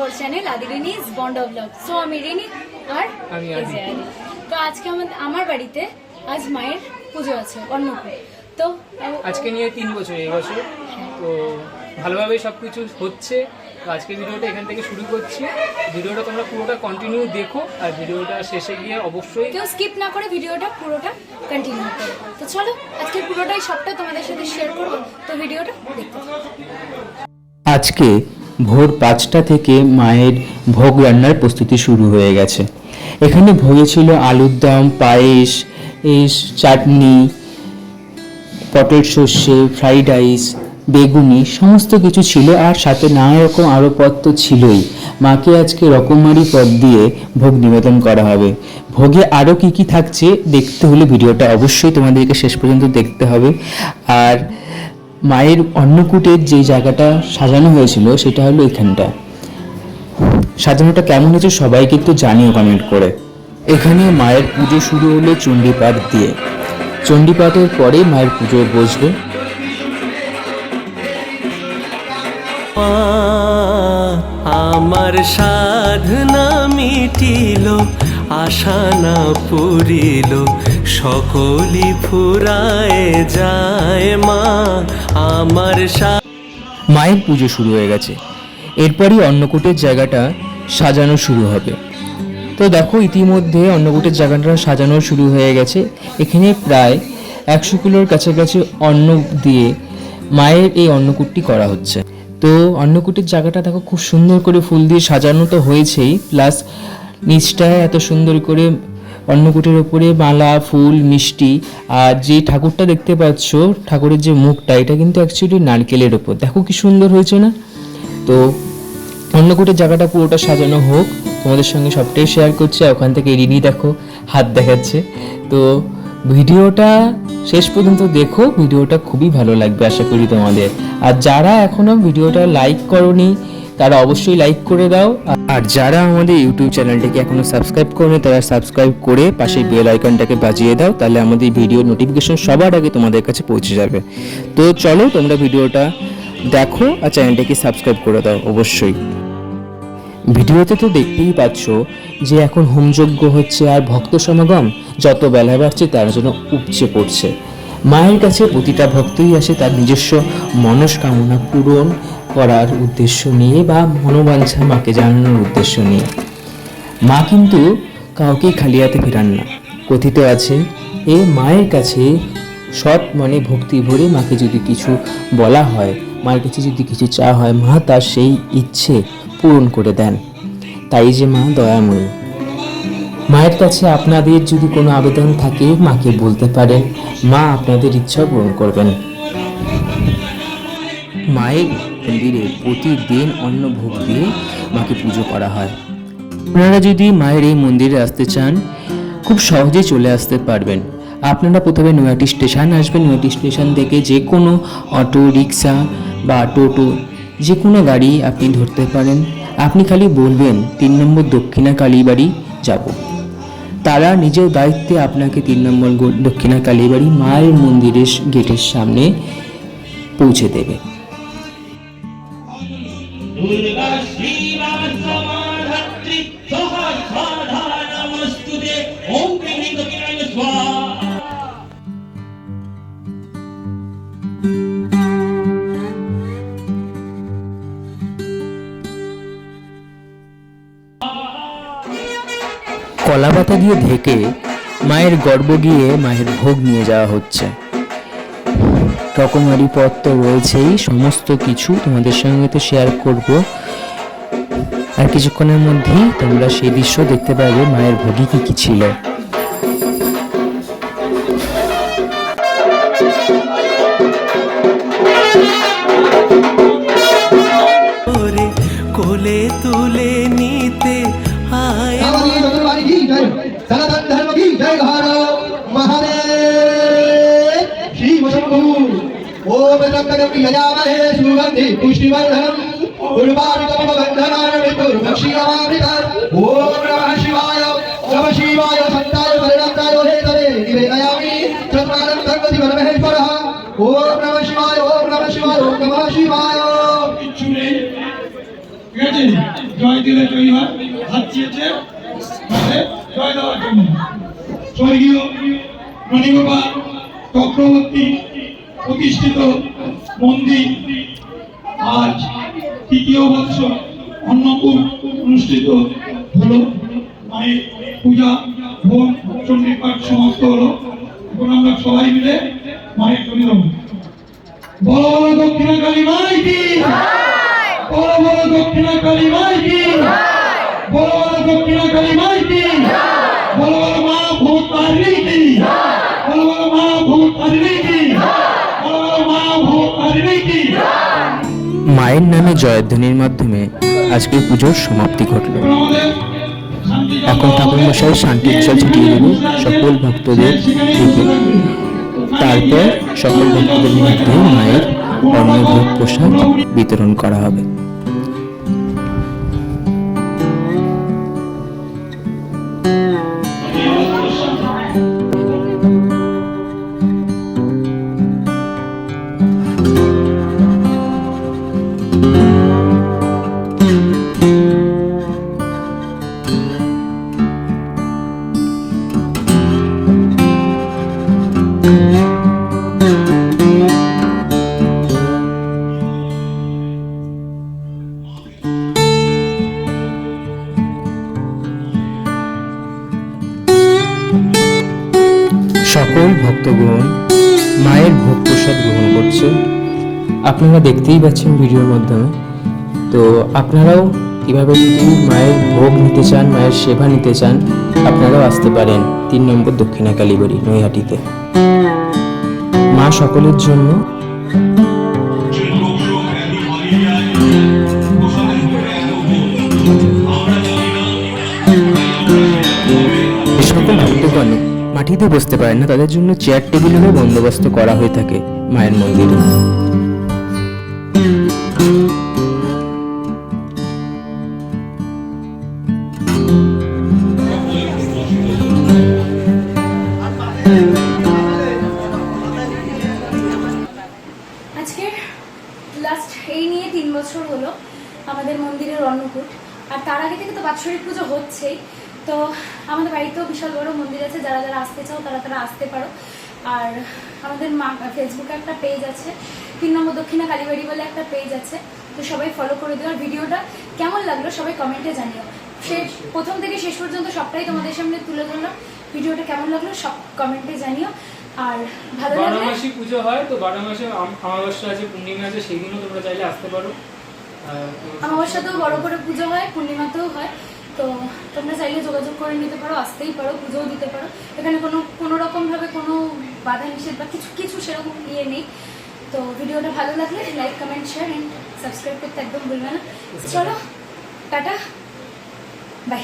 Our channel আদি রিনিজ bond of love. So আমি রিনি আর আমি আদি। তো আজকে আমার বাড়িতে আজ মায়ের পুজো আছে, অন্নকূট। তো আজকে নিয়ে 3 বছর এবছর, তো ভালোভাবেই সব কিছু হচ্ছে। তো আজকে ভিডিওটা এখান থেকে শুরু করছি। ভিডিওটা তোমরা পুরোটা কন্টিনিউ দেখো, আর ভিডিওটা শেষে গিয়ে অবশ্যই কেউ স্কিপ না করে ভিডিওটা পুরোটা কন্টিনিউ করো। তো চলো আজকে পুরোটাই সবটা তোমাদের সাথে শেয়ার করবো, তো ভিডিওটা দেখতে থাকো। আজকে ভোর 5টা থেকে মায়ের ভোগ রান্নার প্রস্তুতি শুরু হয়ে গেছে। এখানে ভোগে ছিল আলুর দম, পায়েস, চাটনি, পটল সর্ষে, ফ্রাইড রাইস, বেগুনি, সমস্ত কিছু ছিল। আর সাথে নানা রকম আরও পদ তো ছিলই। মাকে আজকে রকমারি পদ দিয়ে ভোগ নিবেদন করা হবে। ভোগে আরও কি কি থাকছে দেখতে হলে ভিডিওটা অবশ্যই তোমাদেরকে শেষ পর্যন্ত দেখতে হবে। আর মায়ের অন্নকূটের যে জায়গাটা সাজানো হয়েছিল সেটা হলো এখানটা। সাজানোটা কেমন হয়েছে সবাই কিন্তু জানিও কমেন্ট করে। এখানে মায়ের পুজো শুরু হলো চণ্ডীপাঠ দিয়ে। চণ্ডীপাঠের পরে মায়ের পুজো বসবে। আমার সাধনা মিটিল, আশা না পুরিল, সকলি ফুরায় যায় মা আমার। মায়ের পুজো শুরু হয়ে গেছে, এরপরই অন্নকূটের জায়গাটা সাজানো শুরু হবে। তো দেখো ইতিমধ্যে অন্নকূটের জায়গাটা সাজানো শুরু হয়ে গেছে। এখানে প্রায় 100 কিলোর কাছাকাছি অন্ন দিয়ে মায়ের এই অন্নকূটটি করা হচ্ছে। তো অন্নকূটের জায়গাটা দেখো খুব সুন্দর করে ফুল দিয়ে সাজানো তো হয়েছেই, প্লাস নিচটায় এত সুন্দর করে অন্নকূটের ওপরে মালা, ফুল, মিষ্টি। আর যে ঠাকুরটা দেখতে পাচ্ছ, ঠাকুরের যে মুখটা, এটা কিন্তু অ্যাকচুয়ালি নারকেলের ওপর। দেখো কি সুন্দর হয়েছে না? তো অন্নকূটের জায়গাটা পুরোটা সাজানো হোক, তোমাদের সঙ্গে সবটাই শেয়ার করছি। ওখান থেকে রিনি দেখো হাত দেখাচ্ছে। তো ভিডিওটা শেষ পর্যন্ত দেখো, ভিডিওটা খুবই ভালো লাগবে আশা করি তোমাদের। আর যারা এখনো ভিডিওটা লাইক করোনি তারা অবশ্যই লাইক করে দাও। আর যারা আমাদের ইউটিউব চ্যানেলটাকে এখনো সাবস্ক্রাইব করোনি তারা সাবস্ক্রাইব করে পাশে বেল আইকনটাকে বাজিয়ে দাও, তাহলে আমাদের ভিডিও নোটিফিকেশন সবার আগে তোমাদের কাছে পৌঁছে যাবে। তো চলো তোমরা ভিডিওটা দেখো আর চ্যানেলটাকে সাবস্ক্রাইব করে দাও অবশ্যই। ভিডিওতে তো দেখতেই পাচ্ছ যে এখন হোমযজ্ঞ হচ্ছে আর ভক্ত সমাগম যত বেলা বাড়ছে তার জন্য উপচে পড়ছে। মায়ের কাছে প্রতিটা ভক্তই আসে তার নিজস্ব মনস্কামনা পূরণ করার উদ্দেশ্য নিয়ে বা মনোবাঞ্ছা মাকে জানানোর উদ্দেশ্য নিয়ে। মা কিন্তু কাউকে খালি হাতে ফেরান না। কথিত আছে এ মায়ের কাছে সৎ মনে ভক্তি ভরে মাকে যদি কিছু বলা হয়, মায়ের কাছে যদি কিছু চাওয়া হয়, মা তার সেই ইচ্ছে পূরণ করে দেন। তাই যে মা দয়াময়ী। মায়ের কাছে আপনাদের যদি কোনো আবেদন থাকে মাকে বলতে পারেন, মা আপনাদের ইচ্ছা পূরণ করবেন। মায়ের মন্দিরে প্রতিদিন অন্ন ভোগ দিয়ে মাকে পুজো করা হয়। আপনারা যদি মায়ের এই মন্দিরে আসতে চান খুব সহজেই চলে আসতে পারবেন। আপনারা প্রথমে নৈহাটি স্টেশন আসবেন। নৈহাটি স্টেশন থেকে যে কোনো অটো, রিক্সা বা টোটো যে কোনো গাড়ি আপনি ধরতে পারেন। আপনি খালি বলবেন 3 নম্বর দক্ষিণা কালীবাড়ি যাব, তারা নিজের দায়িত্বে আপনাকে 3 নম্বর দক্ষিণা কালীবাড়ি মায়ের মন্দিরের গেটের সামনে পৌঁছে দেবে। কলাপাতা দিয়ে ঢেকে মায়ের গর্ভ গিয়ে মায়ের ভোগ নিয়ে যাওয়া হচ্ছে। রকমারি পথ তো রয়েছেই, সমস্ত কিছু তোমাদের সঙ্গে তো শেয়ার করব। আর কিছুক্ষণের মধ্যেই তোমরা সেই দৃশ্য দেখতে পাবে মায়ের ভোগে কি কি ছিল। কোলে তুলে নিতে আয় জয় দিলে তৈরি হয় হাত চেয়েছে তাদের জয় দেওয়ার জন্য। স্বর্গীয় মণিগোপাল চক্রবর্তী প্রতিষ্ঠিত মন্দির আজ তৃতীয় বৎসর অন্নকূট অনুষ্ঠিত হলো। মায়ের পূজা ভোগ চণ্ডী পাঠ সমাপ্ত হলো। এখন আমরা সবাই মিলে মায়ের চলে যাবো। বড় বড় দক্ষিণা কালী মাই কি, বড় বড় দক্ষিণা কালী মাই কি, বড় বড় দক্ষিণা কালী মাই কি, বড় বড় মা ভূত তারিণী কি, বড় বড় মা ভূত তারিণী কি, বড় বড় মা ভূত তারিণী কি। মায়ের নামে জয়ধ্বনির মাধ্যমে আজকের পুজোর সমাপ্তি ঘটল। এখন ঠাকুরমশাই শান্তির জল ছিটিয়ে দেবে সকল ভক্তদের দিকে। তারপর সকল ভক্তদের মধ্যে মায়ের অন্নভোগ প্রসাদ বিতরণ করা হবে। সকল ভক্তগণ মায়ের ভোগ প্রসাদ গ্রহণ করছে, আপনারা দেখতেই পাচ্ছেন ভিডিওর মাধ্যমে। তো আপনারাও এভাবে যদি মায়ের ভোগ নিতে চান, মায়ের সেবা নিতে চান, আপনারাও আসতে পারেন 3 নম্বর দক্ষিণা কালীবাড়ি নৈহাটিতে। মা সকলের জন্য সকল ভক্তগণ মাটিতে বসতে পারেন না, তাদের জন্য চেয়ার টেবিলেরও বন্দোবস্ত করা হয়ে থাকে মায়ের মন্দিরে। আজকের লাস্ট এই নিয়ে 3 বছর হলো আমাদের মন্দিরের অন্নকূট। আর তার আগে থেকে তো বাৎসরিক পুজো হচ্ছেই। তো আমাদের বাড়িতেও বিশাল বড় মন্দির আছে, যারা যারা আসতে চাও তারা আসতে পারো। আর আমাদের ফেসবুকে একটা পেজ আছে, 3 নম্বর দক্ষিণা কালীবাড়ি বলে একটা পেজ আছে, তো সবাই ফলো করে দিও। আর ভিডিওটা কেমন লাগলো সবাই কমেন্টে জানিও। প্রথম থেকে শেষ পর্যন্ত সবটাই তোমাদের সামনে তুলে ধরলাম। ভিডিওটা কেমন লাগলো সব কমেন্টে জানিও। আর ভালো লাগলে 12 মাসই পুজো হয়, তো 12 মাসে অমাবস্যা আছে, পূর্ণিমা আছে, সেই দিনও তোমরা চাইলে আসতে পারো। অমাবস্যাতেও বড় করে পুজো হয়, পূর্ণিমাতেও হয়। তো তোমরা চাইলে যোগাযোগ করে নিতে পারো, আসতেই পারো, পুজোও দিতে পারো। এখানে কোনো রকম ভাবে কোনো বাধা নিষেধ বা কিছু সেরকম ইয়ে নেই। তো ভিডিওটা ভালো লাগলে like comment share and subscribe করতে একদম ভুলবে না। চলো টাটা, বাই।